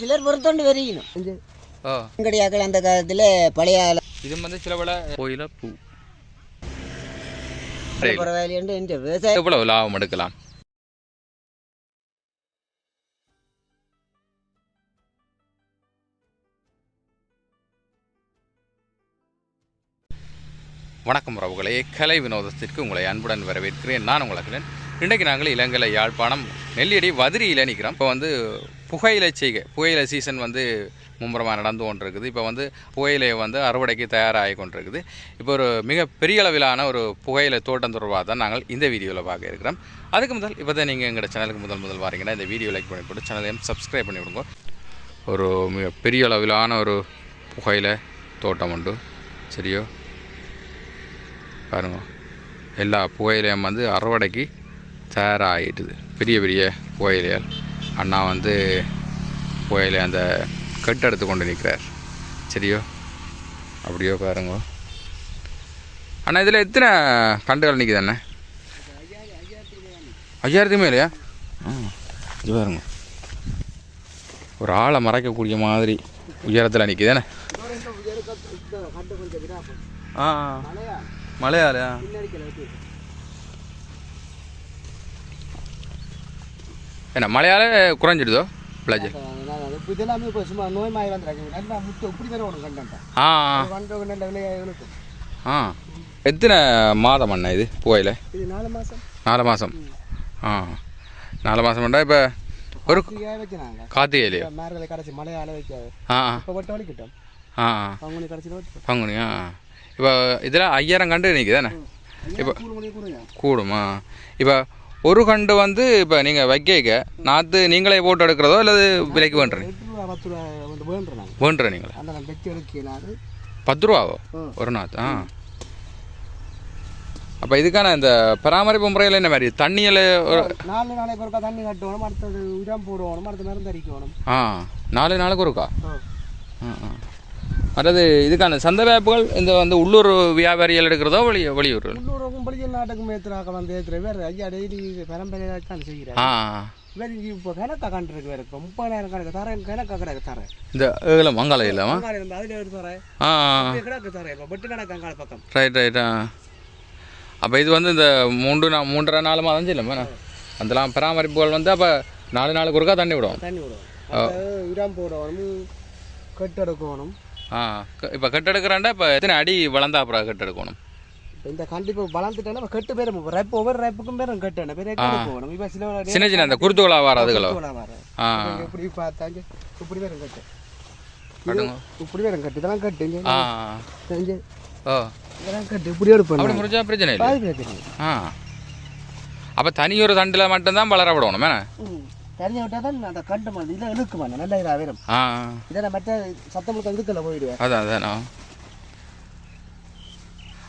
சிலர் பொறுத்தோண்டு வரையணும் கிடையாது அந்த காலத்தில் பழைய இது வந்து சில பல கோயில பூ பரவாயில்லை என்ற விவசாயம் எவ்வளவு லாபம் எடுக்கலாம்? வணக்கம் உறவுகளே, கலை வினோதத்திற்கு உங்களை அன்புடன் வரவேற்கிறேன். நான் உங்களுக்கு இன்றைக்கு நாங்கள் இலங்கையில் யாழ்ப்பாணம் நெல்லியடி வதிரியில் நிற்கிறோம். இப்போ வந்து புகையிலை சீசன் வந்து மும்முரமாக நடந்து கொண்டிருக்குது. இப்போ வந்து புகையிலையை வந்து அறுவடைக்கு தயாராகி கொண்டிருக்குது. இப்போ ஒரு மிக பெரிய அளவிலான ஒரு புகையிலை தோட்டம் தொடர்பாக தான் நாங்கள் இந்த வீடியோவில் பார்க்க இருக்கிறோம். அதுக்கு முதல் இப்போ தான் நீங்கள் எங்களோட சேனலுக்கு முதல் வாரீங்கன்னா இந்த வீடியோ லைக் பண்ணி போட்டு சேனலையும் சப்ஸ்கிரைப் பண்ணி விடுங்க. ஒரு மிக பெரிய அளவிலான ஒரு புகையிலை தோட்டம் உண்டு. சரியோ பாருங்க, எல்லா புகையிலையும் வந்து அறுவடைக்கு தயாராகிட்டுது. பெரிய பெரிய புகையிலையால் அண்ணா வந்து புகையிலை அந்த கட்டு எடுத்து கொண்டு நிற்கிறார். சரியோ அப்படியோ பாருங்க அண்ணா. இதில் எத்தனை கண்டுகள் நிற்குது அண்ணா? 5000 மேலையா? இது பாருங்க, ஒரு ஆளை மறைக்கக்கூடிய மாதிரி உயரத்தில் நிற்குது அண்ணா. மலையாளா? என்ன மலையாள குறைஞ்சிடுதோ பிளஜ்? எத்தனை மாதம் அண்ணா இது புகையில? 4 மாதம். 4 மாதம் பண்ணா இப்போ ஒரு கார்த்திகையிலையோ? பங்குனி. இப்போ இதில் 5000 கண்டு நிற்குதானே? இப்போ கூடுமா? இப்போ ஒரு கண்டு வந்து இப்போ நீங்கள் வைக்க நாற்று நீங்களே போட்டு எடுக்கிறதோ அல்லது விலைக்கு வேண்டுறீங்க? வேண்டுற நீங்களா? 10 ரூபாவோ ஒரு நாற்று? அப்போ இதுக்கான இந்த பராமரிப்பு முறையில் என்ன மாதிரி? தண்ணியில் 4 நாளைக்கு ஒருக்கா தண்ணி கட்டணும், அடுத்தது உரம் போடணும், அடுத்த மருந்து அடிக்கணும். 4 நாளுக்கு ஒருக்கா? அதாவது இதுக்கான சந்தை வாய்ப்புகள் இந்த வந்து உள்ளூர் வியாபாரிகள் எடுக்கிறதோ வெளியூர்? உள்ளூருக்கும் வெளியூர் நாட்டுக்கும் ஏற்றுறாக்க வந்து ஏற்றுற வேறு ஐயா டெய்லி பரம்பரையாக்கான செய்கிறேன். வேறு இப்போ கணக்காக கண்டுருக்கு வேறு. இப்போ 30,000 கணக்கு தரேன், கணக்காக கிடக்கு தரேன். இந்த ஏலம் மங்காளம் இல்லாமா? அதில் எடுத்து தரேன், கிடக்கு தரேன். இப்போ வெட்டு கணக்கு அங்காள பக்கம். ரைட். அப்போ இது வந்து இந்த 3.5-4 மாதம் இல்லைம்மா அதெல்லாம் பராமரிப்புகள் வந்து அப்போ 4 நாளுக்கு ஒருக்கா தண்ணி விடும். உரம் போடணும், கட்டு எடுக்கணும். இப்போ கட்டு எடுக்கிறாண்டா இப்போ எத்தனை அடி வளர்ந்தா அப்புறம் கட்டு எடுக்கணும்? இப்போ இந்த கண்டிப்பாக வளர்ந்துட்டேன்னா கட்டு பேர் ரெப்பு ஒவ்வொரு ரெப்புக்கும் பேரும் கட்டு பெரிய போகணும். இப்போ சின்ன அந்த குருத்துகளாக வராதுகளோ? இப்படி பார்த்தாங்க இப்படி பேரும் கட்டு, இப்படி பேரும் கட்டு, இதெல்லாம் கட்டு இதெல்லாம் கட்டு இப்படி எடுப்போம். அப்படி முடிஞ்சா பிரச்சனை இல்லை. அப்போ தனி ஒரு தண்டில் மட்டும்தான் வளர விடணும் மேலே. தனியாக விட்டால் தான் அந்த கண்டு மாதிரி இதில் இழுக்குமா நல்லா இதாக வரும். இதெல்லாம் மற்ற சத்தமுழுக்க இதுக்குள்ள போயிடுவேன். அதான்.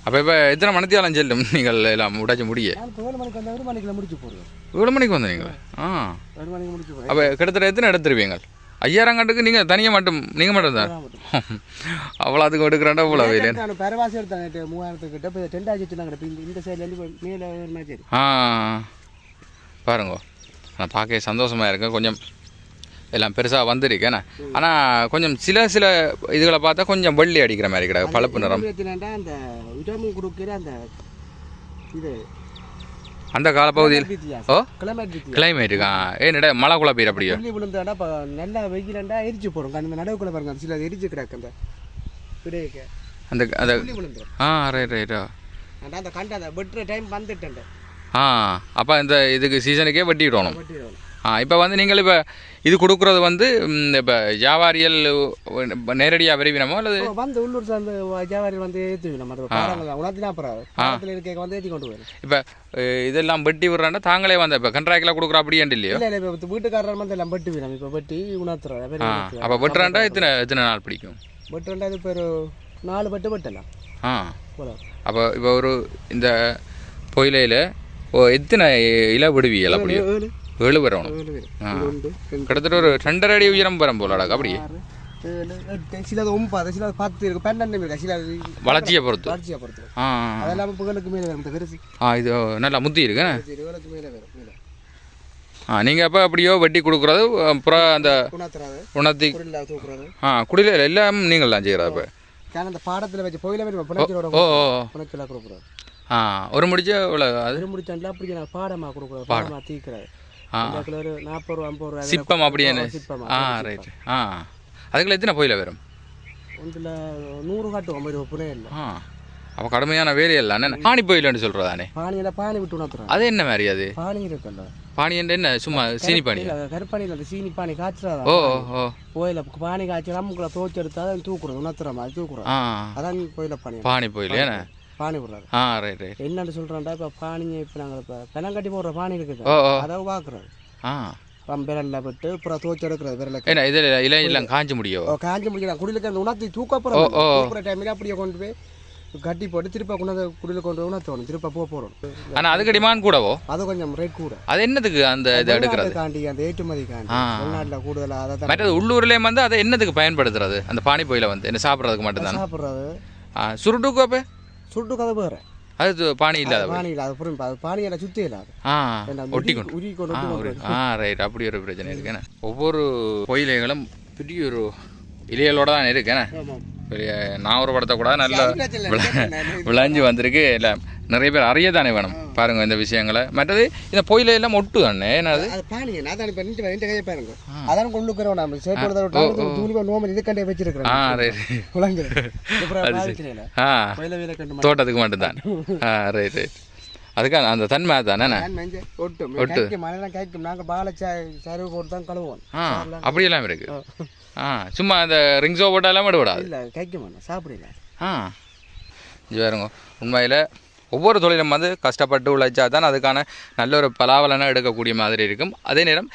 அப்போ இப்போ எத்தனை மணித்தியாலம் செல்லும் நீங்கள் எல்லாம் உடைச்சு முடிய? 7 மணிக்கு வந்தால் 1 மணிக்குள்ள முடிச்சு போடுவேன். 7 மணிக்கு வந்தீங்களா? 1 மணிக்கு முடிச்சு போடுவேன். அப்போ கிட்டத்தட்ட எத்தனை எடுத்துருவீங்க? 5000 கண்டுக்கு நீங்கள் தனியாக நீங்கள் மட்டும் தான்? அவ்வளோ அதுக்கு எடுக்கிறாண்டா இவ்வளோ வெயில். நான் பரவாசி எடுத்தேன் 3000 கிட்ட. இப்போ 10,000 வச்சுருந்தாங்க. இந்த சைட்லேருந்து மேலே ஒரு மாதிரி. பாருங்க, நான் பார்க்க சந்தோஷமாக இருக்கேன். கொஞ்சம் எல்லாம் பெருசாக வந்துருக்கேண்ணே. ஆனால் கொஞ்சம் சில இதுகளை பார்த்தா கொஞ்சம் வெள்ளி அடிக்கிற மாதிரி கிடையாது, பழுப்பு நிறம். அந்த உரம் கொடுக்குற அந்த இது அந்த காலப்பகுதியில் கிளைமேட்டுக்கா ஏன்டா மழை குழா பெய்யுற அப்படியோ விழுந்தாண்டா இப்போ நல்லா வெயிலாண்டா எரிச்சு போடும். அந்த நடுவுக்குள்ள பாருங்க சில எரிச்சு கிடக்கு அந்த விடையக்க அந்த ரைட்டா அந்த கண்டு அந்த வெட்டுற டைம் வந்துட்டேன். அப்போ இந்த இதுக்கு சீசனுக்கே வெட்டி விடணும். இப்போ வந்து நீங்கள் இப்போ இது கொடுக்குறது வந்து இப்போ வியாபாரிகள் நேரடியாக விரைவினமோ அல்லது வந்து உள்ளூர் சார்ந்த வியாபாரிகள் வந்து ஏற்றுவினோம்? உணர்த்தினா அப்புறம் இருக்க வந்து ஏற்றி கொண்டு போயிடும். இப்போ இதெல்லாம் வெட்டி விடுறாண்டா தாங்களே வந்து இப்போ கண்ட்ராக்டில் கொடுக்குற அப்படியே இல்லையோ? இல்லை இப்போ வீட்டுக்காரர் வந்து எல்லாம் வெட்டி விடும். இப்போ வெட்டி உணர்த்துறோம். அப்போ வெட்டுறாண்டா எத்தனை நாள் பிடிக்கும்? வெட்டுறாண்டா இது இப்போ ஒரு 4 வெட்டு வெட்டலாம். அப்போ இப்போ ஒரு இந்த புயலையில் எத்தனை இலை விடுவியல்? அப்படியே 7 வரணும். கிட்டத்தட்ட ஒரு 2.5 அடி உயரம் வரும் போல அப்படியே. சில 9 சில 10 இருக்கு, 12 இருக்கு. சில வளர்ச்சியை பொறுத்து. அதெல்லாம் புகழுக்கு மேலே வரும். இது நல்லா முத்தி இருக்கு. நீங்கள் அப்போ அப்படியோ வெட்டி கொடுக்குறது அப்புறம் அந்த உணர்த்துறது உணர்த்தி குடில தூக்குறது குடியில் எல்லாம் நீங்கள் தான் செய்கிறது அப்போ அந்த பாடத்தில் வச்சு போயில போய் புனச்சலோட புனச்சலாக கொடுக்குறது ஒரு முடிச்ச இவ்வளோ அது முடிச்சாண்டில் அப்படி நான் பாடமாக கொடுக்குறது பாடமாக தீக்கிறது ஒரு 40 ரூபா 50 ரூபா சிப்பம் அப்படியே ரைட் அதுக்குள்ள எத்தனை போயில வரும் ஒன்றில் 100 காட்டு 50 ரூபா புனே இல்லை அப்போ கடுமையான வேலையெல்லாம் என்ன பானி போயிலன்னு சொல்கிறதானே பானியில் பானி விட்டு உணர்த்துறோம் அது என்ன மாதிரி அது பானி இருக்குல்ல பானி என்ன சும்மா சீனி பானி கருப்பானியில் அந்த சீனி பானி காய்ச்சறதா ஓ போயில பானி காய்ச்சி நமக்குள்ள தோச்சு எடுத்தா அதை தூக்குறது உணர்த்துற மாதிரி தூக்குறோம் அதான் போயில பானி போயில ஏன்னா பானி விடுறாரு ரைட் என்னன்னு சொல்கிறோம்டா இப்போ பானியை இப்போ நாங்கள் இப்போ பெனங்கட்டி போடுற பானி இருக்குது அதை பார்க்குறது விரலில் விட்டு அப்புறம் தோச்சு எடுக்கிறது விரல ஏன்னா இதில் இல்லை காஞ்சி முடியும் காஞ்சி முடியும் குடிலுக்கு அந்த உணர்த்தி தூக்கப்புறம் தூக்குற டைமில் அப்படியே கொண்டு போய் கட்டி போட்டு திருப்ப கொண்டு குடியில் கொண்டு உணர்த்தணும் திருப்ப போகிறோம் ஆனால் அதுக்கு டிமாண்ட் கூடவோ அது கொஞ்சம் ரேட் கூட அது என்னதுக்கு அந்த இதை எடுக்கிறது காண்டி அந்த ஏற்றுமதி காண்டி வெளிநாட்டில் கூடுதலாக அதை தான் மற்றது உள்ளூர்லேயே வந்து அதை என்னதுக்கு பயன்படுத்துறது அந்த பானி போயில வந்து என்ன சாப்பிட்றதுக்கு மட்டும்தான் சாப்பிட்றது சுருட்டுக்கு அப்போ சுருட்டு கதை வேறு அது பானி இல்லாத பானி இல்லாத புரியும் அது பானியெல்லாம் சுற்றி இல்லாது ஒட்டி கொண்டு உருகி கொண்டு ரைட் அப்படி ஒரு பிரச்சனை இருக்குண்ணே ஒவ்வொரு பொயிலைகளும் பெரிய ஒரு இலைகளோட தான் இருக்கேண்ணே பெரிய நான் ஒரு படத்தை கூட நல்லா விளைஞ்சு வந்திருக்கு இல்லை நிறைய பேர் அறிய தானே வேணும் பாருங்க இந்த விஷயங்களை மற்றது இந்த பொயில எல்லாம் ஒட்டு தானே என்னது அதான் கொள்ளுக்கிறோம் நம்ம தோட்டத்துக்கு மட்டும்தான் ரைட் ரைட் அதுக்காக அந்த தன்மை தானே ஒட்டு நாங்கள் பாலை சருவு போட்டு தான் கழுவோம் அப்படியெல்லாம் இருக்கு சும்மா அந்த ரிங்ஸோ போட்டாலாம் விடக்கூடாது இல்லை கைக்க மாட்டேன் சாப்பிடல இது வேறுங்க உண்மையில் ஒவ்வொரு தொழிலும் வந்து கஷ்டப்பட்டு உழைச்சா தான் அதுக்கான நல்ல ஒரு பலாவலனை எடுக்கக்கூடிய மாதிரி இருக்கும் அதே நேரம்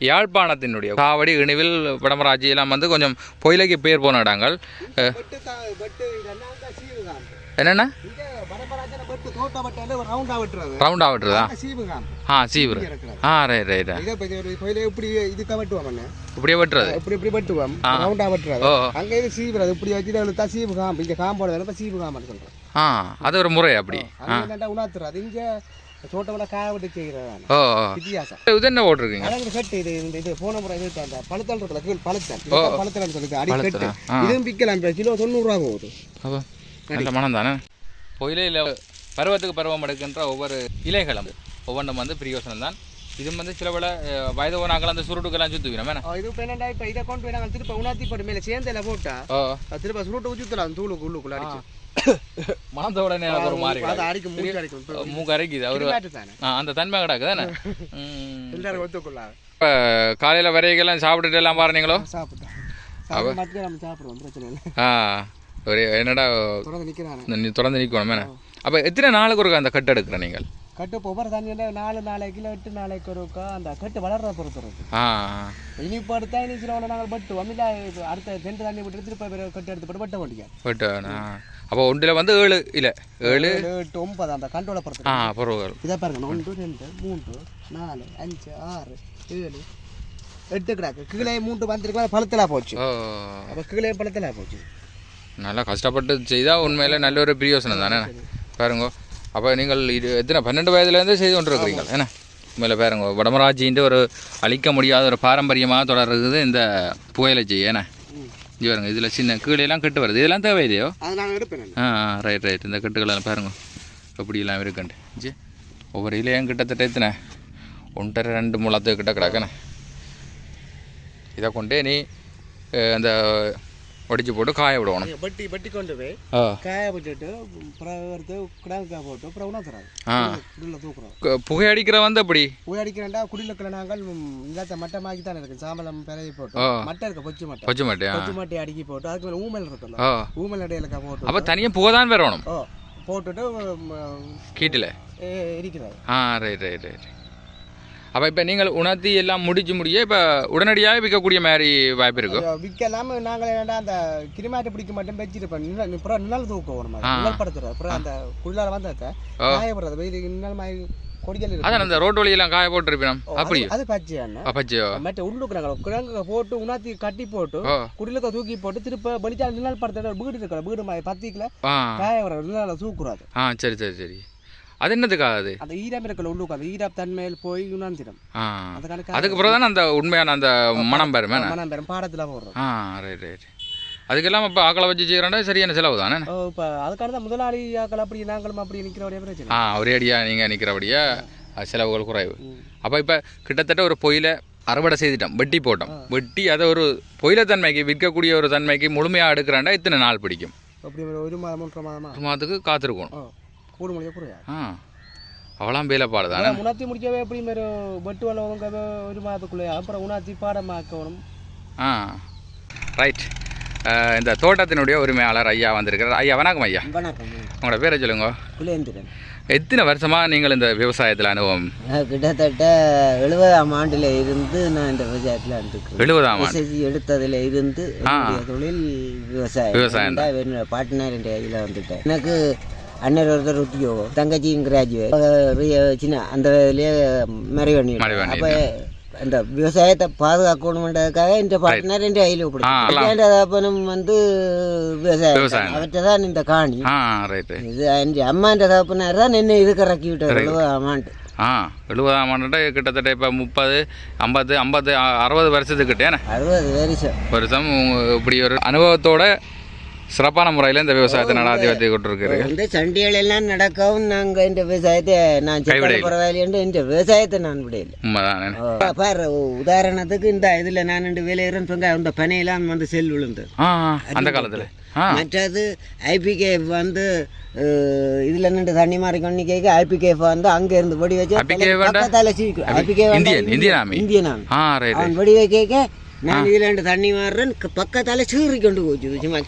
யாழ்ப்பாணத்தினுடைய காவடி இணிவில் வடமராட்சி எல்லாம் வந்து கொஞ்சம் பொயிலைக்கு பேர் போன இடங்கள் என்னென்ன ரவுண்டா வெட்டுறதா சீவுரு ரைட் ரைட் இப்படியே வெட்டுறது இப்படி வெட்டுவோம் ரவுண்டா வெட்டுறது அங்க இது சீவுறது இப்படி வச்சுட்டு சீவு காம்பு இங்க காம்போட சீவு காம்பு சொல்றேன் அது ஒரு முறை அப்படி உணர்த்துறது இங்க தோட்டம்ல காய விட்டு செய்யறது வித்தியாசம் இது என்ன போட்டிருக்கீங்க கட்டு இது இந்த இது போன முறை இது அந்த பழுத்தல் இருக்குல்ல கீழ் பழுத்தல் சொல்லுது அடி கட்டு இதுவும் விற்கலாம் கிலோ 90 ரூபா போகுது நல்ல மனம் தானே பொயிலையில் பருவத்துக்கு பருவம் எடுக்கின்ற ஒவ்வொரு இலைகளும் ஒவ்வொன்றும் வந்து பிரியோசனம் தான் இது வந்து சில வேளை வயது நாங்கள் அந்த சுருட்டுக்கெல்லாம் சுற்றுவினோம் இது இப்போ என்னடா இப்போ இதை கொண்டு போய் நாங்கள் திருப்ப உணர்த்தி போட்டு மேலே சேர்ந்தையில போட்டா திருப்ப சுருட்டு சுற்றலாம் தூளுக்கு உள்ளுக்குள்ள அடிச்சு மனத உடனே ஒரு மாதிரி அடிக்கும் மூக்கு அரைக்குது அவரு அந்த தன்மை கிடக்கு தானே எல்லாரும் ஒத்துக்கொள்ள இப்போ காலையில் வரைக்கெல்லாம் சாப்பிட்டுட்டு எல்லாம் பாருங்களோ சாப்பிடுவோம் பிரச்சனை இல்லை ஒரு என்னடா தொடர்ந்து நிற்கணும் மேலே அப்போ எத்தனை நாளுக்கு ஒருக்கா அந்த கட்டு எடுக்கிறேன் நீங்கள் கட்டு ஒவ்வொரு தண்ணியில் 4 நாளைக்கு 8 நாளைக்கு ஒருக்கா அந்த கட்டு வளர்றத பொறுத்துறது இனி இப்போ எடுத்தா இனி சில நாங்கள் பட்டுவோம் இல்லை அடுத்த 2 தண்ணி விட்டு திருப்ப கட்டு எடுத்து போட்டு பட்ட மாட்டேங்க பட்டு அப்போ ஒன்றில் வந்து 7 இல்லை 7 8 9 அந்த கண்டோட பொறுத்து பொருள் இதை பாருங்க 1 2 3 4 5 6 7 8 கிடாக்கு கீழே 3 வந்துருக்கு பழத்தலா போச்சு அப்போ கீழே பழத்தலா போச்சு நல்லா கஷ்டப்பட்டு செய்தால் உண்மையில் நல்ல ஒரு பிரியோசனம் தானே பாருங்க அப்போ நீங்கள் இது எத்தனை 12 வயதுலேருந்தே செய்து கொண்டு இருக்கிறீங்க ஏன்னா உண்மையில் பாருங்க வடமராட்சின்ட்டு ஒரு அழிக்க முடியாத ஒரு பாரம்பரியமாக தொடர்றது இந்த புகையிலை செய்ய ஏன்னா இது பாருங்க இதில் சின்ன கீழெல்லாம் கட்டு வருது இதெல்லாம் தேவையில்லையோ ரைட் ரைட் இந்த கட்டுகளெல்லாம் பாருங்க எப்படியெல்லாம் இருக்குன்ட்டு ஜி ஒவ்வொரு இலையும் கிட்டத்தட்ட எத்தனை 1.5 2 முழத்துக்கு கிட்ட கிடக்கண்ணே இதை கொண்டே நீ அந்த ஒடிச்சு போட்டு காய விடணும் பட்டி கொண்டு போய் காய விட்டுட்டு கிடாக்காய் போட்டு அப்புறம் உணர்த்துறாங்க குடியில் தூக்குறோம் புகை அடிக்கிற வந்து அப்படி புகை அடிக்கிறேன்டா குடிலுக்குள்ள நாங்கள் இல்லாத மட்டமாக்கி தானே இருக்கு சாம்பலம் பிறகு போட்டு மட்டை இருக்கு பொச்சு மட்டை அடுக்கி போட்டு அதுக்கு மேலே ஊமல் இருக்குல்ல ஊமல் இடையில போட்டு அப்போ தனியாக புகை தான் வரணும் போட்டுட்டு கீட்டில் இருக்கிறாரு ரைட் ரைட் ரைட் அப்போ இப்போ நீங்கள் உணர்த்தி எல்லாம் முடிய இப்போ உடனடியாக விற்கக்கூடிய மாதிரி வாய்ப்பு இருக்கும் விற்கலாம நாங்கள் என்னடா அந்த கிரிமாட்டை பிடிக்க மட்டும் வச்சிருப்போம் அப்புறம் நிழல் தூக்கம் ஒரு மாதிரி நிழல் படுத்துறோம் அப்புறம் அந்த குள்ளார வந்தாக்க காயப்படுறது வெயில் நிழல் கொடிக்கல் அதான் அந்த ரோட்டு வழியெல்லாம் காய போட்டுருப்போம் அப்படி அது பச்சையோ மற்ற உள்ளுக்கு நாங்கள் கிழங்கு போட்டு உணர்த்தி கட்டி போட்டு குடிலுக்க தூக்கி போட்டு திருப்ப வெளிச்சா நிழல் படுத்துற வீடு இருக்கிற வீடு மாதிரி 10 கிலோ காய வர நிழல தூக்குறாது சரி சரி சரி அது என்னதுக்காக அது அந்த ஈரம் இருக்கல உள்ளுக்கு அந்த ஈரப் தன்மையில் போய் உணர்ந்திடும். அதுக்கு பிறகு தானே அந்த உண்மையான அந்த மனம் பெறும் மனம் பெறும் பாடத்தில் போடுறோம். Right right. அதுக்கெல்லாம் இப்போ ஆக்களை வச்சு செய்கிறோன்னா சரியான செலவு தானே. இப்போ அதுக்கான தான் முதலாளி ஆக்கள் அப்படி நாங்களும் அப்படி நிற்கிறபடியா பிரச்சனை. ஒரே அடியாக நீங்கள் நிற்கிறபடியா செலவுகள் குறைவு. அப்போ இப்போ கிட்டத்தட்ட ஒரு பொயில அறுவடை செய்துட்டோம், வெட்டி போட்டோம். வெட்டி அதை ஒரு பொயிலத்தன்மைக்கு விற்கக்கூடிய ஒரு தன்மைக்கு முழுமையாக எடுக்கிறாண்டா இத்தனை நாள் பிடிக்கும். அப்படி ஒரு மாதம் 3 மாதமா 1 மாதத்துக்கு காத்திருக்கணும். கூட முடிய குறையா அவ்வளோ வேலைப்பாடு தானே. உணர்த்தி முடிக்கவே எப்படி ஒரு வெட்டு வளவங்க 1 மாதத்துக்குள்ளே அப்புறம் உணர்த்தி பாடமாக்கணும். ரைட். இந்த தோட்டத்தினுடைய உரிமையாளர் ஐயா வந்திருக்கிறார். ஐயா வணக்கம் ஐயா. வணக்கம். உங்களோட பேரை சொல்லுங்க. குலேந்திரன். எத்தனை வருஷமாக நீங்கள் இந்த விவசாயத்தில் அனுபவம்? கிட்டத்தட்ட 70ஆம் ஆண்டில் இருந்து நான் இந்த விவசாயத்தில் இருந்துக்கிறேன். 70ஆம் ஆண்டு எடுத்ததில் இருந்து தொழில் விவசாயம் தான். பாட்டினார் என்ற கையில் வந்துட்டேன். எனக்கு அண்ணன் ஒருத்தர் உத்தியோகம், தங்கச்சியும் கிராஜுவேட் சின்ன அந்த இதுலேயே மறைவண்ணி. அப்போ அந்த விவசாயத்தை பாதுகாக்கணுன்றதுக்காக இந்த பார்ட்னர் என் கையில் தகப்பனும் வந்து விவசாயம் அவற்றை தான் இந்த காணி. இது என் அம்மான்ற தகப்பனார் தான் என்ன இதுக்கு இறக்கி விட்டார் 70ஆம் ஆண்டு. 70ஆம் ஆண்டு கிட்டத்தட்ட இப்போ 30, 50, 50, 60 வருஷத்துக்கிட்டே 60 வருஷம் இப்படி ஒரு அனுபவத்தோட சிறப்பான முறையில் இந்த விவசாயத்தை நடாத்தி வைத்து கொண்டிருக்கிறது. இந்த சண்டைகள் எல்லாம் நடக்கவும் நாங்கள் இந்த விவசாயத்தை நான் பரவாயில்லை இந்த விவசாயத்தை நான் விடையில. உண்மைதானே. பாரு உதாரணத்துக்கு இந்த இதில் நான் 2 வேலையிறேன்னு அந்த பனையெல்லாம் வந்து செல் விழுந்தது அந்த காலத்தில். மற்றது ஐபிகே வந்து இதுல நின்று தண்ணி மாறி கொண்டு கேட்க ஐபிகே வந்து அங்க இருந்து வெடி வச்சு இந்தியன் அவன் வெடி வைக்க நான் இதுல தண்ணி மாறுறேன் பக்கத்தால சீறி கொண்டு போச்சு சும்மா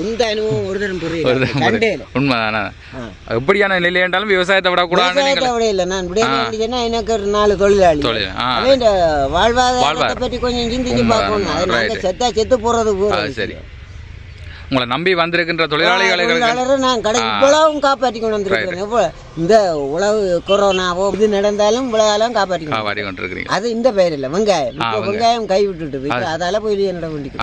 இந்த அனுபவம் ஒரு தரம் புரியல. உண்மைதானே. எப்படியான நிலை என்றாலும் விவசாயத்தை விடக்கூடாது. விட இல்லை நான் விட எனக்கு ஒரு 4 தொழிலாளி இந்த வாழ்வாதாரத்தை பற்றி கொஞ்சம் சிந்திச்சு பார்க்கணும். அதனால செத்தா செத்து போறது. சரி. உங்களை நம்பி வந்திருக்கின்ற தொழிலாளிகளை நான் கடை இவ்வளவும் காப்பாற்றி கொண்டு வந்திருக்கிறேன். இந்த உழவு கொரோனாவோ இது நடந்தாலும் இவ்வளவு காப்பாற்றி கொண்டிருக்கிறீங்க. அது இந்த பெயர் இல்லை வெங்காயம். வெங்காயம் கை விட்டுட்டு அதால போய் நட வேண்டியது.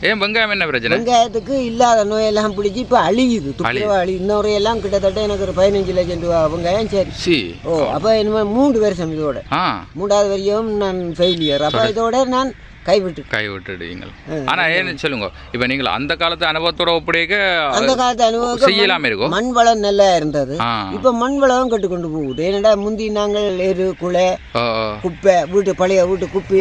ஏன் வெங்காயம் என்ன பிரச்சனை? வெங்காயத்துக்கு இல்லாத நோயெல்லாம் பிடிச்சி இப்ப அழியுது. துப்புரவு இன்னொரு எல்லாம் கிட்டத்தட்ட எனக்கு ஒரு 15 லட்சம் ரூபா வெங்காயம். சரி. அப்ப இனிமே 3 வருஷம் இதோட 3வது வரையும் நான் ஃபெயிலியர். அப்ப இதோட நான் கைவிட்டுடுவீங்க. ஆனா ஏன்னு சொல்லுங்க, இப்ப நீங்கள் அந்த காலத்து அனுபவத்தோட ஒப்படைக்க அந்த காலத்து அனுபவம் செய்யலாமே இருக்கும். மண் வளம் நல்லா இருந்தது. இப்ப மண் வளம் கட்டு கொண்டு போகுது. ஏன்னா முந்தி நாங்கள் ஏறு குலை குப்பை பழைய வீட்டு குப்பை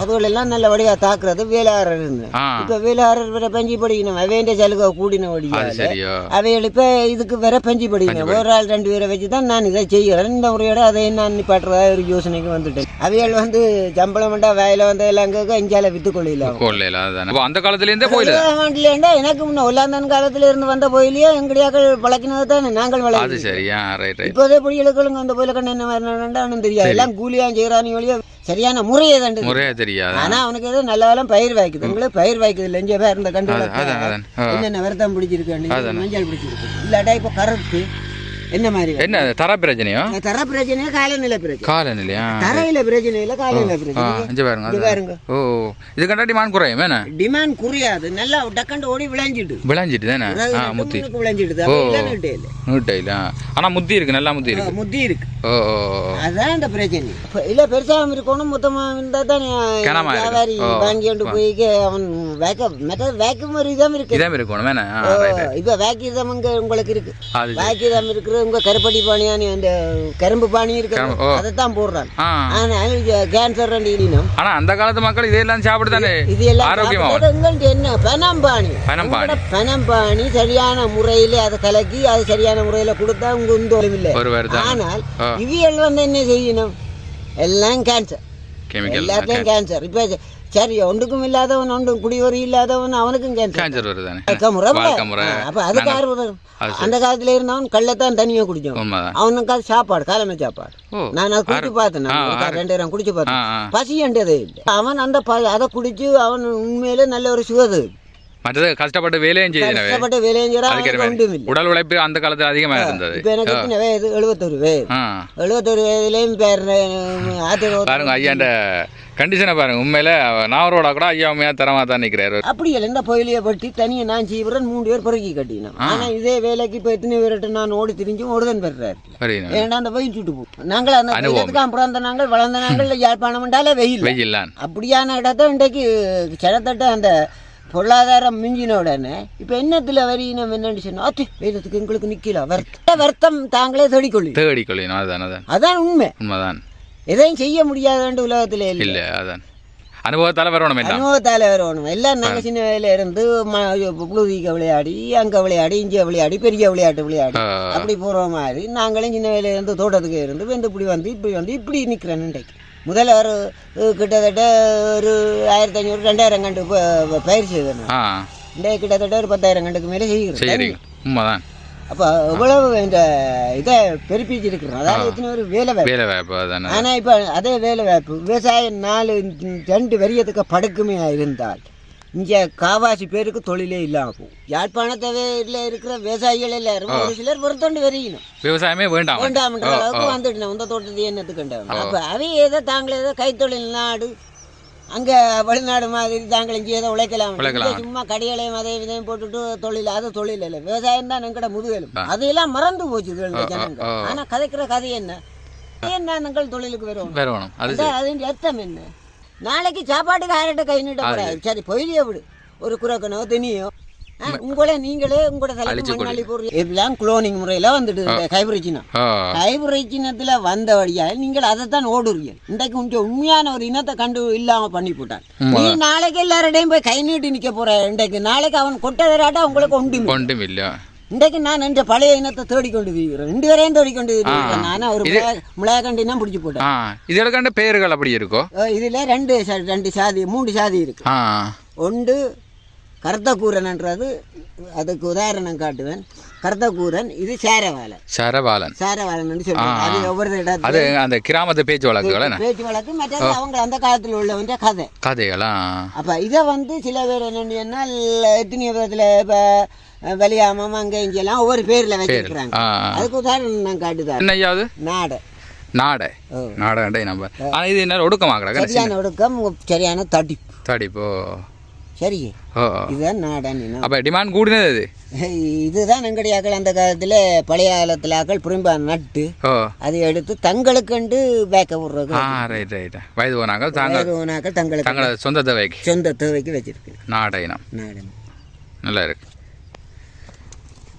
அதோட எல்லாம் நல்ல வடிவா தாக்குறது வேளாளர் இருந்தது. இப்ப வேளாளர் வேற பஞ்சு படிக்கணும். அவைய சலுகை கூடின வடிவால அவைகள் இப்ப இதுக்கு வேற பஞ்சு படிக்கணும். ஒரு ஆள் 2 பேரை வச்சுதான் நான் இதை செய்யறேன். இந்த முறையோட அதை நான் நிப்பாட்டுறதா ஒரு யோசனைக்கு வந்துட்டேன். அவைகள் வந்து சம்பளம் வேண்டா வேலை வந்து எல்லாம் இஞ்சால வித்து கொள்ளலாம். அந்த காலத்துல இருந்தே போயில எனக்கு முன்ன ஒல்லாந்தன் காலத்துல இருந்து வந்த போயிலையோ எங்கடியாக்கள் வளர்க்கினது தானே நாங்கள் வளர்க்கிறோம். இப்போதே பொடிகளுக்கு அந்த போயில கண்ணு என்ன மாதிரி தெரியாது. எல்லாம் கூலியா செய்யறானு ஒழிய சரியான முறையே தெரியாது. ஆனா அவனுக்கு ஏதோ நல்ல காலம் பயிர் வாய்க்குது. உங்களுக்கு பயிர் வாய்க்குது இல்லை. 5 பேர் இந்த கண்டு என்னென்ன வருத்தம் பிடிச்சிருக்கு, மஞ்சள் பிடிச்சிருக்கு. இல்லாட்டா இப்ப கருத்து என்ன மாதிரி என்ன தர பிரச்சனையோ? தர பிரச்சனையா காலநிலை பிரச்சனை? காலநிலையா? தரையில பிரச்சனை இல்ல, காலநிலை பிரச்சனை. பாருங்க. ஓ, இது கண்டா டிமாண்ட் குறையும். என்ன டிமாண்ட் குறையாது. நல்லா டக்கண்டு ஓடி விளைஞ்சிட்டு தானே முத்தி விளைஞ்சிடுது. நீட்டையில ஆனா முத்தி இருக்கு, நல்லா முத்தி இருக்கு. முத்தி இருக்கு. அதான் இந்த பிரச்சனை. இல்ல பெருசாவும் இருக்கணும், மொத்தமா இருந்தா தானே வியாபாரி வாங்கி கொண்டு போய் அவன் வேக்கம் ஒரு இதம் இருக்கு. இப்ப வேக்கிதம் உங்களுக்கு இருக்கு. வேக்கிதம் இருக்கு. உங்க கருப்பட்டி பானியானி அந்த கரும்பு பானி இருக்கு, அதைத்தான் போடுறான். கேன்சர் ஆனா அந்த காலத்து மக்கள் இதெல்லாம் சாப்பிடுதானே ஆரோக்கியமா. என்ன பனம்பானி சரியான முறையில அதை கலக்கி அது சரியான முறையில கொடுத்தா உங்க இல்லை. ஆனால் இவியல் வந்து என்ன செய்யணும், எல்லாம் கேன்சர், எல்லாத்துலயும் கேன்சர். இப்ப சரி ஒன்றுக்கும் இல்லாதவன் ஒன்றும் குடிவரி இல்லாதவன் அவனுக்கும் கேன்சர் வருதானே. அப்ப அதுக்கு ஆர்வம். அந்த காலத்துல இருந்தவன் கள்ளத்தான் தனியா குடிச்சான். அவனுக்கு அது சாப்பாடு, காலமே சாப்பாடு. நான் அதை குடிச்சு பார்த்தேன். 2 நேரம் குடிச்சு பார்த்தேன். பசி என்றதே இல்லை. அவன் அந்த அதை குடிச்சு அவன் உண்மையில நல்ல ஒரு சுகது. மற்றது கஷ்டப்பட்டு வேலையும் செய்யணும். உடல் உழைப்பு அந்த காலத்துல அதிகமா இருந்தது. இப்ப எனக்கு 71 வயது. 71 வயதுலயும் பாருங்க ஐயாண்ட கண்டிஷனை பாருங்க. உண்மையில நாவரோட கூட ஐயா உண்மையா தரமா தான் நிற்கிறாரு. அப்படி இல்லை, இந்த பொயிலியை வெட்டி தனியை நான் செய்கிறேன் 3 பேர் பிறக்கி கட்டினோம். ஆனால் இதே வேலைக்கு இப்போ எத்தனை பேர்கிட்ட நான் ஓடி திரிஞ்சு ஓடுதன் பெறாரு. ஏன்னா அந்த வெயில் சுட்டு போகும். நாங்கள் அந்த இடத்துக்கு பிறந்த நாங்கள் வளர்ந்த நாங்கள் யாழ்ப்பாணம் என்றாலே வெயில். அப்படியான இடத்த இன்றைக்கு சிலத்தட்ட அந்த பொருளாதாரம் மிஞ்சின உடனே இப்போ என்னத்தில் வரியினம் என்னன்னு சொன்னா வெயிலத்துக்கு எங்களுக்கு நிற்கல வருத்தம் தாங்களே தேடிக்கொள்ளணும். அதான் உண்மைதான். எதையும் செய்ய முடியாத உலகத்தில் இல்லை. அதான் அனுபவத்தால் வரணும். எல்லாம் நாங்கள் சின்ன வயதில் இருந்து புழுதிக்க விளையாடி அங்கே விளையாடி இங்கே விளையாடி பெரிய விளையாட்டு விளையாடி அப்படி போகிற மாதிரி நாங்களும் சின்ன வயதில் இருந்து தோட்டத்துக்கு இருந்து வந்து இப்படி நிற்கிறேன். இன்றைக்கு முதல்ல ஒரு கிட்டத்தட்ட ஒரு 1500 2000 கண்டு பயிர் செய்வேன். இன்றைக்கு கிட்டத்தட்ட ஒரு 10,000 கண்டுக்கு மேலே செய்கிறேன். அப்போ எவ்வளவு இந்த இதை பெருப்பிச்சிருக்கிறோம். அதாவது எத்தனை ஒரு வேலை வாய்ப்பு. ஆனால் இப்போ அதே வேலை வாய்ப்பு விவசாயம் 2 வரியத்துக்கு படுக்குமே இருந்தால் இங்கே காவாசி பேருக்கு தொழிலே இல்லாமல் யாழ்ப்பாணத்தில் இருக்கிற விவசாயிகள் எல்லாரும் ஒரு சிலர் பொறுத்தொண்டு வரையணும். விவசாயமே வேண்டாம்ன்ற அளவுக்கு வந்துட்டு இந்த தோட்டத்தை என்னத்துக்கு அப்போ அவை ஏதோ தாங்களே ஏதோ கைத்தொழில் நாடு அங்கே வெளிநாடு மாதிரி தாங்கள் இங்கே ஏதோ உழைக்கலாம். சும்மா கடைகளையும் அதே விதையும் போட்டுட்டு தொழில் அது தொழில் இல்லை, விவசாயம் தான் எங்கட முதுகெலும். அதையெல்லாம் மறந்து போச்சு ஜனங்க. ஆனால் கதைக்கிற கதை என்ன நாங்கள் தொழிலுக்கு வருவோம். அதன் அர்த்தம் என்ன? நாளைக்கு சாப்பாட்டுக்கு ஆயிரட்ட கை நீட்ட போறாரு. சரி பொயிலியை விடு, ஒரு குரக்கனோ தினியோ உங்களே நீங்களே உங்களோட தலைக்கு போடுறீங்க. எல்லாம் குளோனிங் முறையில வந்துட்டு ஹைபிரிச்சினத்துல வந்தபடியா நீங்கள் அதைத்தான் ஓடுறீங்க. இன்றைக்கு கொஞ்சம் உண்மையான ஒரு இனத்தை கண்டு இல்லாம பண்ணி போட்டான். நீ நாளைக்கு எல்லாரோடையும் போய் கை நீட்டி நிக்க போற. இன்றைக்கு நாளைக்கு அவன் கொட்டதராட்டா உங்களுக்கு ஒன்றும் இல்ல. இன்றைக்கு நான் என்ற பழைய இனத்தை தேடிக்கொண்டு இருக்கிறேன். 2 பேரையும் தேடிக்கொண்டு இருக்கிறேன். நானும் ஒரு முளையக்கண்டினா பிடிச்சி போட்டேன். இதற்கான பெயர்கள் அப்படி இருக்கோ? இதுல 2 சாதி 3 சாதி இருக்கு. ஒன்று கருத்தக்கூரன்ன்றது, அதுக்கு உதாரணம் காட்டுவேன். கருத்தக்கூரன் இது சேரவாளன் சொல்லுவாங்க. அது ஒவ்வொரு இடத்துல அந்த கிராமத்து பேச்சு வழக்கு மற்றது அவங்க அந்த காலத்தில் உள்ளவங்க கதைகளா. அப்ப இதை சில பேர் என்னன்னா எத்தனையோ பேர்ல இப்ப வலியாமம் அங்கே இங்கெல்லாம் ஒவ்வொரு பேர்ல வச்சிருக்கிறாங்க. அதுக்கு உதாரணம் நான் காட்டுதான். நாடை நம்ம இது என்ன ஒடுக்கமாகல, சரியான ஒடுக்கம், சரியான தடிப்பு. சரி, இதுதான் நாடன். அப்ப டிமாண்ட் கூடினது இதுதான் எங்கடியாக்கள் அந்த காலத்துல பழைய காலத்துல ஆக்கள் புரிம்பா நட்டு அதை எடுத்து தங்களுக்குண்டு பேக்க விடுறது. வயது போனாக்கள் தங்களுக்கு சொந்த தேவைக்கு வச்சிருக்கு. நாடன் நல்லா இருக்கு.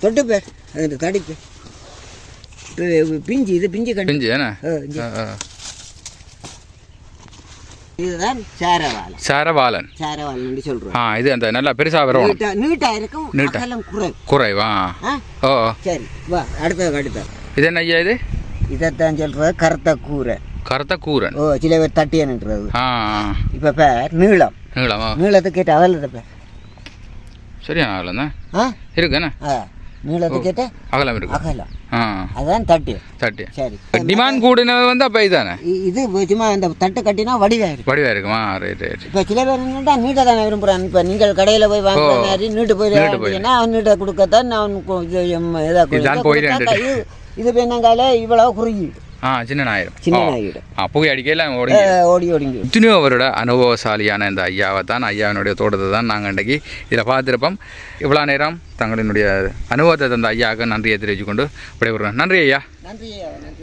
தொட்டு பேர் அது தடிப்பு பிஞ்சு. இது பிஞ்சு கண்டு இதுதான் சாரவாளன் சொல்றோம். இது அந்த நல்லா பெருசா வரும், நீட்டா இருக்கும், குறைவா. சரி வா அடுத்த. இது என்ன ஐயா? இதைத்தான் சொல்றது கருத்தக்கூரன். சில பேர் தட்டியன்றது. இப்ப பேர் நீளத்துக்கு கேட்ட அவல பேர் சரியான அகலம் தான் இருக்குண்ணா. நீளத்துக்கு கேட்ட அகலம் இருக்கு. அதான் தட்டு. சரி, டிமாண்ட் கூடினது அப்ப இதுதானே. இது சும்மா இந்த தட்டு கட்டினா வடிவா இருக்குமா? இப்ப சில பேர் என்னன்னா நீட்டை தானே விரும்புறான். இப்ப நீங்கள் கடையில போய் வாங்குற நீட்டு போயிருந்தா அவன் நீட்டை கொடுக்கத்தான் இது என்னங்கால இவ்வளவு குறுகி சின்ன புகை அடிக்கையில் இத்தனையோ அவரோட அனுபவசாலியான இந்த ஐயாவை தான், ஐயாவினுடைய தோட்டத்தை தான் நாங்கள் இன்றைக்கி இதில் பார்த்துருப்போம். இவ்வளோ நேரம் தங்களினுடைய அனுபவத்தை தந்த ஐயாவுக்கு நன்றியை தெரிவித்துக்கொண்டு விடைபெறுகிறோம். நன்றி ஐயா.